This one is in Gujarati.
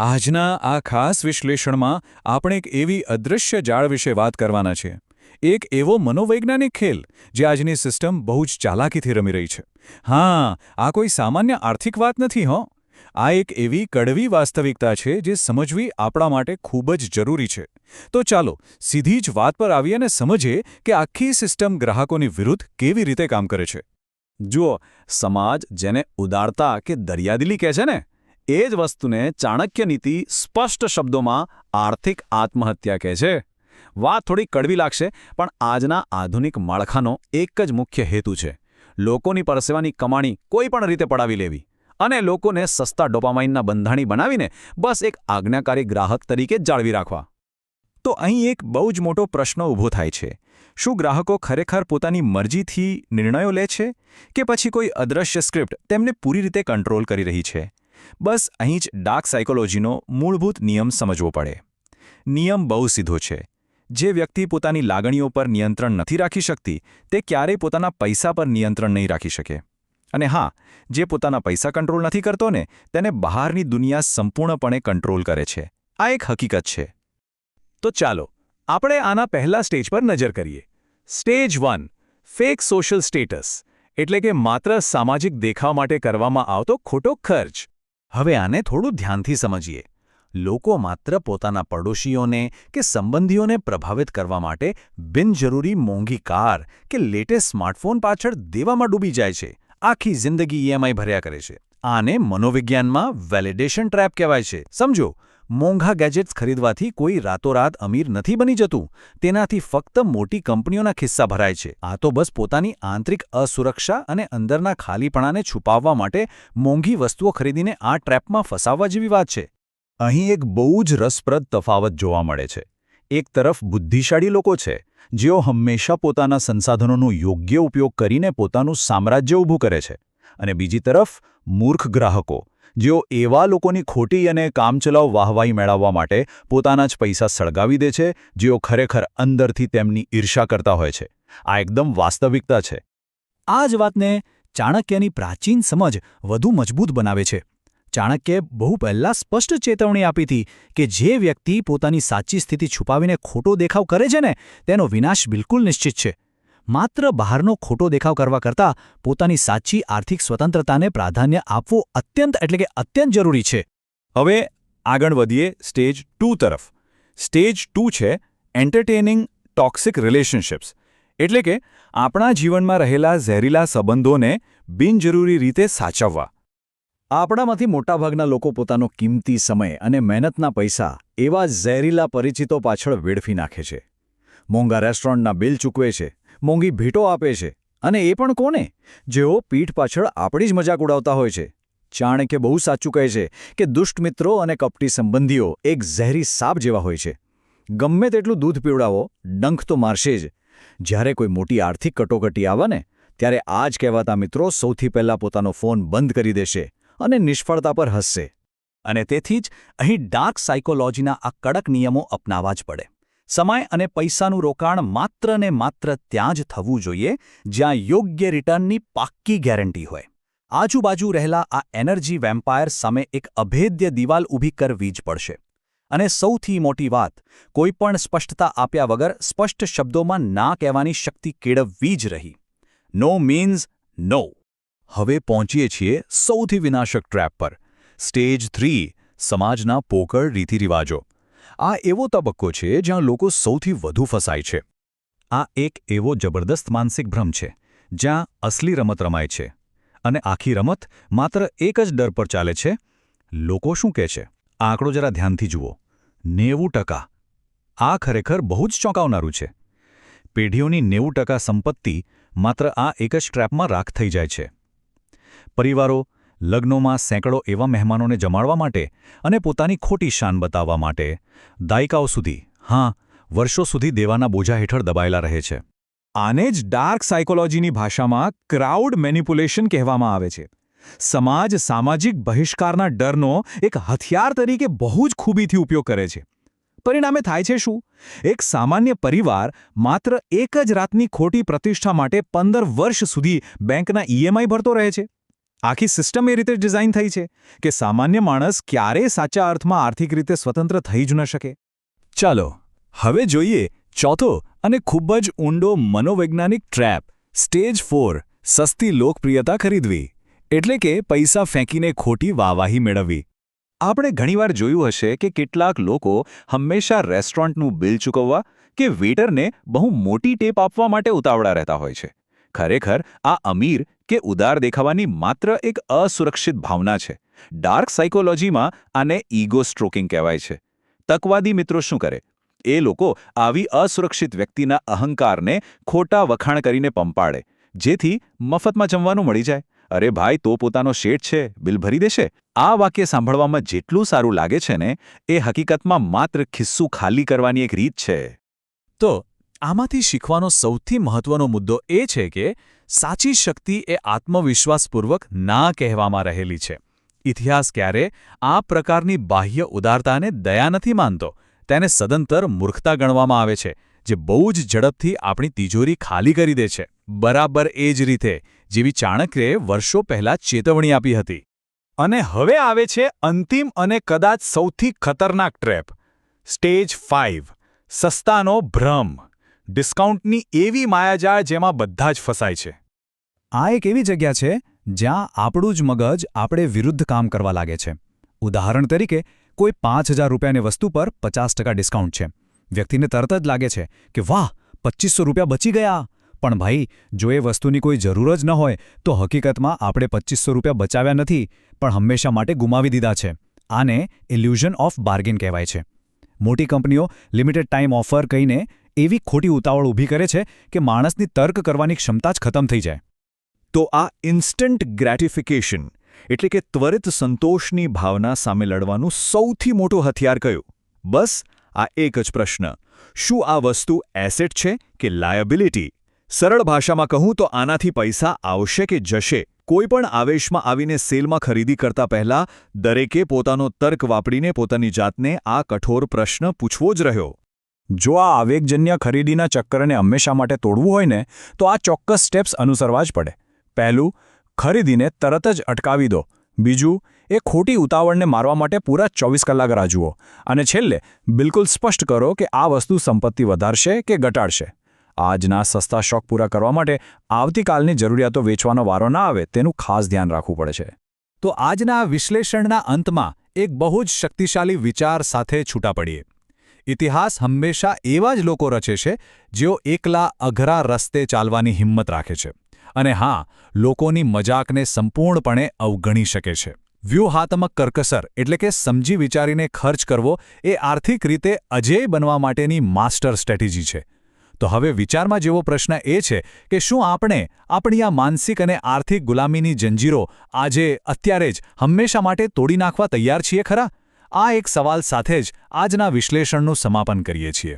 આજના આ ખાસ વિશ્લેષણમાં આપણે એક એવી અદૃશ્ય જાળ વિશે વાત કરવાના છીએ. એક એવો મનોવૈજ્ઞાનિક ખેલ જે આજની સિસ્ટમ બહુ જ ચાલાકીથી રમી રહી છે. હા, આ કોઈ સામાન્ય આર્થિક વાત નથી હો. આ એક એવી કડવી વાસ્તવિકતા છે જે સમજવી આપણા માટે ખૂબ જ જરૂરી છે. તો ચાલો સીધી જ વાત પર આવીએ અને સમજીએ કે આખી સિસ્ટમ ગ્રાહકોની વિરુદ્ધ કેવી રીતે કામ કરે છે. જુઓ, સમાજ જેને ઉદારતા કે દરિયાદિલી કહે છે ને, એ જ વસ્તુને ચાણક્ય નીતિ સ્પષ્ટ શબ્દોમાં આર્થિક આત્મહત્યા કહે છે. વાત થોડી કડવી લાગશે, પણ આજના આધુનિક માળખાનો એક જ મુખ્ય હેતુ છે: લોકોની પરસેવાની કમાણી કોઈ પણ રીતે પડાવી લેવી અને લોકોને સસ્તા ડોપામાઇનના બંધાણી બનાવીને બસ એક આજ્ઞાકારી ગ્રાહક તરીકે જ જાળવી રાખવા. તો અહીં એક બહુ જ મોટો પ્રશ્ન ઊભો થાય છે. શું ગ્રાહકો ખરેખર પોતાની મરજીથી નિર્ણયો લે છે કે પછી કોઈ અદૃશ્ય સ્ક્રિપ્ટ તેમને પૂરી રીતે કંટ્રોલ કરી રહી છે? બસ અહીં જ ડાર્ક સાયકોલોજીનો મૂળભૂત નિયમ સમજવો પડે. નિયમ બહુ સીધો છે. જે વ્યક્તિ પોતાની લાગણીઓ પર નિયંત્રણ નથી રાખી શકતી તે ક્યારેય પોતાના પૈસા પર નિયંત્રણ નહીં રાખી શકે. અને હા, જે પોતાના પૈસા કંટ્રોલ નથી કરતો ને તેને બહારની દુનિયા સંપૂર્ણપણે કંટ્રોલ કરે છે. આ એક હકીકત છે. તો ચાલો આપણે આના પહેલા સ્ટેજ પર નજર કરીએ. સ્ટેજ 1: ફેક સોશિયલ સ્ટેટસ, એટલે કે માત્ર સામાજિક દેખાવ માટે કરવામાં આવતો ખોટો ખર્ચ. હવે આને થોડું ધ્યાનથી સમજીએ. લોકો માત્ર પોતાના પડોશીઓને કે સંબંધીઓને પ્રભાવિત કરવા માટે બિનજરૂરી મોંઘી કાર કે લેટેસ્ટ સ્માર્ટફોન પાછળ દેવામાં ડૂબી જાય છે. આખી જિંદગી ઈએમઆઈ ભર્યા કરે છે. આને મનોવિજ્ઞાનમાં વેલિડેશન ટ્રેપ કહેવાય છે. સમજો, મોંઘા ગેજેટ્સ ખરીદવાથી કોઈ રાતોરાત અમીર નથી બની જતું. તેનાથી ફક્ત મોટી કંપનીઓના ખિસ્સા ભરાય છે. આ તો બસ પોતાની આંતરિક અસુરક્ષા અને અંદરના ખાલીપણાને છુપાવવા માટે મોંઘી વસ્તુઓ ખરીદીને આ ટ્રેપમાં ફસાવવા જેવી વાત છે. અહીં એક બહુ જ રસપ્રદ તફાવત જોવા મળે છે. એક તરફ બુદ્ધિશાળી લોકો છે જેઓ હંમેશા પોતાના સંસાધનોનો યોગ્ય ઉપયોગ કરીને પોતાનું સામ્રાજ્ય ઊભું કરે છે, અને બીજી તરફ મૂર્ખ ગ્રાહકો જેઓ એવા લોકોની ખોટી અને કામચલાઉ વાહવાઈ મેળવવા માટે પોતાના જ પૈસા સળગાવી દે છે જેઓ ખરેખર અંદરથી તેમની ઈર્ષા કરતા હોય છે. આ એકદમ વાસ્તવિકતા છે. આ જ વાતને ચાણક્યની પ્રાચીન સમજ વધુ મજબૂત બનાવે છે. ચાણક્યે બહુ પહેલાં સ્પષ્ટ ચેતવણી આપી હતી કે જે વ્યક્તિ પોતાની સાચી સ્થિતિ છુપાવીને ખોટો દેખાવ કરે છે ને તેનો વિનાશ બિલકુલ નિશ્ચિત છે. માત્ર બહારનો ખોટો દેખાવ કરવા કરતાં પોતાની સાચી આર્થિક સ્વતંત્રતાને પ્રાધાન્ય આપવું અત્યંત જરૂરી છે. હવે આગળ વધીએ સ્ટેજ 2 તરફ. સ્ટેજ 2 છે એન્ટરટેનિંગ ટોક્સિક રિલેશનશિપ્સ, એટલે કે આપણા જીવનમાં રહેલા ઝેરીલા સંબંધોને બિનજરૂરી રીતે સાચવવા. આપણામાંથી મોટાભાગના લોકો પોતાનો કિંમતી સમય અને મહેનતના પૈસા એવા ઝેરીલા પરિચિતો પાછળ વેડફી નાખે છે. મોંઘા રેસ્ટોરન્ટના બિલ ચૂકવે છે, મોંઘી ભેટો આપે છે, અને એ પણ કોને? જેઓ પીઠ પાછળ આપણી જ મજાક ઉડાવતા હોય છે. ચાણક્ય બહુ સાચું કહે છે કે દુષ્ટ મિત્રો અને કપટી સંબંધીઓ એક ઝેરી સાપ જેવા હોય છે. ગમે તેટલું દૂધ પીવડાવો, ડંખ તો મારશે જ. જ્યારે કોઈ મોટી આર્થિક કટોકટી આવે ને ત્યારે આ જ કહેવાતા મિત્રો સૌથી પહેલાં પોતાનો ફોન બંધ કરી દેશે અને નિષ્ફળતા પર હસશે. અને તેથી જ અહીં ડાર્ક સાયકોલોજીના આ કડક નિયમો અપનાવવા જ પડે. સમય અને પૈસાનું રોકાણ માત્ર ને માત્ર ત્યાં જ થવું જોઈએ જ્યાં યોગ્ય રિટર્નની પાક્કી ગેરંટી હોય. આજુબાજુ રહેલા આ એનર્જી વેમ્પાયર સામે એક અભેદ્ય દિવાલ ઊભી કરવી જ પડશે. અને સૌથી મોટી વાત, કોઈપણ સ્પષ્ટતા આપ્યા વગર સ્પષ્ટ શબ્દોમાં ના કહેવાની શક્તિ કેળવવી જ રહી. નો મીન્સ નો. હવે પહોંચીએ છીએ સૌથી વિનાશક ટ્રેપ પર. સ્ટેજ 3: સમાજના પોકળ રીતિરિવાજો. આ એવો તબક્કો છે જ્યાં લોકો સૌથી વધુ ફસાય છે. આ એક એવો જબરદસ્ત માનસિક ભ્રમ છે જ્યાં અસલી રમત રમાય છે અને આખી રમત માત્ર એક જ ડર પર ચાલે છે: લોકો શું કહે છે. આ આંકડો જરા ધ્યાનથી જુઓ. 90%. આ ખરેખર બહુ જ ચોંકાવનારું છે. પેઢીઓની 90% સંપત્તિ માત્ર આ એક જ ટ્રેપમાં રાખ થઈ જાય છે. પરિવારો લગ્નોમાં સેંકડો એવા મહેમાનોને જમાડવા માટે અને પોતાની ખોટી શાન બતાવવા માટે દાયકાઓ સુધી, વર્ષો સુધી દેવાના બોજા હેઠળ દબાયેલા રહે છે. આને જ ડાર્ક સાયકોલોજીની ભાષામાં ક્રાઉડ મેનિપ્યુલેશન કહેવામાં આવે છે. સમાજ સામાજિક બહિષ્કારના ડરનો એક હથિયાર તરીકે બહુ જ ખૂબીથી ઉપયોગ કરે છે. પરિણામે થાય છે શું? એક સામાન્ય પરિવાર માત્ર એક જ રાતની ખોટી પ્રતિષ્ઠા માટે 15 વર્ષ સુધી બેંકના ઈએમઆઈ ભરતો રહે છે. આખી સિસ્ટમ એ રીતે ડિઝાઇન થઈ છે કે સામાન્ય માણસ ક્યારેય સાચા અર્થમાં આર્થિક રીતે સ્વતંત્ર થઈ જ ન શકે. ચાલો હવે જોઈએ ચોથો અને ખૂબ જ ઊંડો મનોવૈજ્ઞાનિક ટ્રેપ સ્ટેજ 4 સસ્તી લોકપ્રિયતા ખરીદવી એટલે કે પૈસા ફેંકીને ખોટી વાહવાહી મેળવવી. આપણે ઘણીવાર જોયું હશે કે કેટલાક લોકો હંમેશા રેસ્ટોરન્ટનું બિલ ચૂકવવા કે વેઇટરને બહુ મોટી ટેપ આપવા માટે ઉતાવળા રહેતા હોય છે. ખરેખર આ અમીર કે ઉદાર દેખાવાની માત્ર એક અસુરક્ષિત ભાવના છે. ડાર્ક સાયકોલોજીમાં આને ઈગો સ્ટ્રોકિંગ કહેવાય છે. તકવાદી મિત્રો શું કરે? એ લોકો આવી અસુરક્ષિત વ્યક્તિના અહંકારને ખોટા વખાણ કરીને પંપાડે, જેથી મફતમાં જમવાનું મળી જાય. અરે ભાઈ, તો પોતાનો શેઠ છે, બિલ ભરી દેશે. આ વાક્ય સાંભળવામાં જેટલું સારું લાગે છે ને, એ હકીકતમાં માત્ર ખિસ્સું ખાલી કરવાની એક રીત છે. તો આમાંથી શીખવાનો સૌથી મહત્વનો મુદ્દો એ છે કે સાચી શક્તિ એ આત્મવિશ્વાસપૂર્વક ના કહેવામાં રહેલી છે. ઇતિહાસ ક્યારે આ પ્રકારની બાહ્ય ઉદારતાને દયા નથી માનતો, તેને સદંતર મૂર્ખતા ગણવામાં આવે છે, જે બહુ જ ઝડપથી આપણી તિજોરી ખાલી કરી દે છે. બરાબર એ જ રીતે જેવી ચાણક્યએ વર્ષો પહેલા ચેતવણી આપી હતી. અને હવે આવે છે અંતિમ અને કદાચ સૌથી ખતરનાક ટ્રેપ સ્ટેજ 5 સસ્તાનો ભ્રમ. ડિસ્કાઉન્ટની એવી માયાજાળ જેમાં બધા જ ફસાય છે. આ એક એવી જગ્યા છે જ્યાં આપણું જ મગજ આપણે વિરુદ્ધ કામ કરવા લાગે છે. ઉદાહરણ તરીકે કોઈ 5,000 રૂપિયાની વસ્તુ પર 50% ડિસ્કાઉન્ટ છે. વ્યક્તિને તરત જ લાગે છે કે વાહ, 2,500 રૂપિયા બચી ગયા. પણ ભાઈ, જો એ વસ્તુની કોઈ જરૂર જ ન હોય તો હકીકતમાં આપણે 2,500 રૂપિયા બચાવ્યા નથી, પણ હંમેશા માટે ગુમાવી દીધા છે. આને ઇલ્યુઝન ઓફ બાર્ગેન કહેવાય છે. મોટી કંપનીઓ લિમિટેડ ટાઈમ ઓફર કહીને એવી ખોટી ઉતાવળ ઊભી કરે છે કે માણસની તર્ક કરવાની ક્ષમતા જ ખતમ થઈ જાય. તો આ ઇન્સ્ટન્ટ ગ્રેટિફિકેશન એટલે કે ત્વરિત સંતોષની ભાવના સામે લડવાનું સૌથી મોટું હથિયાર કયું? બસ આ એક જ પ્રશ્ન: શું આ વસ્તુ એસેટ છે કે લાયબિલિટી? સરળ ભાષામાં કહું તો આનાથી પૈસા આવશે કે જશે? કોઈપણ આવેશમાં આવીને સેલમાં ખરીદી કરતા પહેલા દરેકે પોતાનો તર્ક વાપરીને પોતાની જાતને આ કઠોર પ્રશ્ન પૂછવો જ રહ્યો. જો આ આવેગજન્ય ખરીદીના ચક્કરને હંમેશા માટે તોડવું હોય ને, તો આ ચોક્કસ સ્ટેપ્સ અનુસરવા જ પડે. પહેલું, ખરીદીને તરત જ અટકાવી દો. બીજું, એ ખોટી ઉતાવળને મારવા માટે પૂરા 24 કલાક રાહ જુઓ. અને છેલ્લે, બિલકુલ સ્પષ્ટ કરો કે આ વસ્તુ સંપત્તિ વધારશે કે ઘટાડશે. આજના સસ્તા શોખ પૂરા કરવા માટે આવતીકાલની જરૂરિયાતો વેચવાનો વારો ના આવે તેનું ખાસ ધ્યાન રાખવું પડે છે. તો આજના વિશ્લેષણના અંતમાં એક બહુ જ શક્તિશાળી વિચાર સાથે છૂટા પડીએ. ઇતિહાસ હંમેશા એવા જ લોકો રચે છે જેઓ એકલા અઘરા રસ્તે ચાલવાની હિંમત રાખે છે, અને હા, લોકોની મજાકને સંપૂર્ણપણે અવગણી શકે છે. વ્યૂહાત્મક કરકસર એટલે કે સમજી વિચારીને ખર્ચ કરવો એ આર્થિક રીતે અજેય બનવા માટેની માસ્ટર સ્ટ્રેટેજી છે. તો હવે વિચારમાં જેવો પ્રશ્ન એ છે કે શું આપણે આપણી આ માનસિક અને આર્થિક ગુલામીની જંજીરો આજે અત્યારે જ હંમેશા માટે તોડી નાખવા તૈયાર છીએ ખરા? આ એક સવાલ સાથે જ આજના વિશ્લેષણનું સમાપન કરીએ છીએ.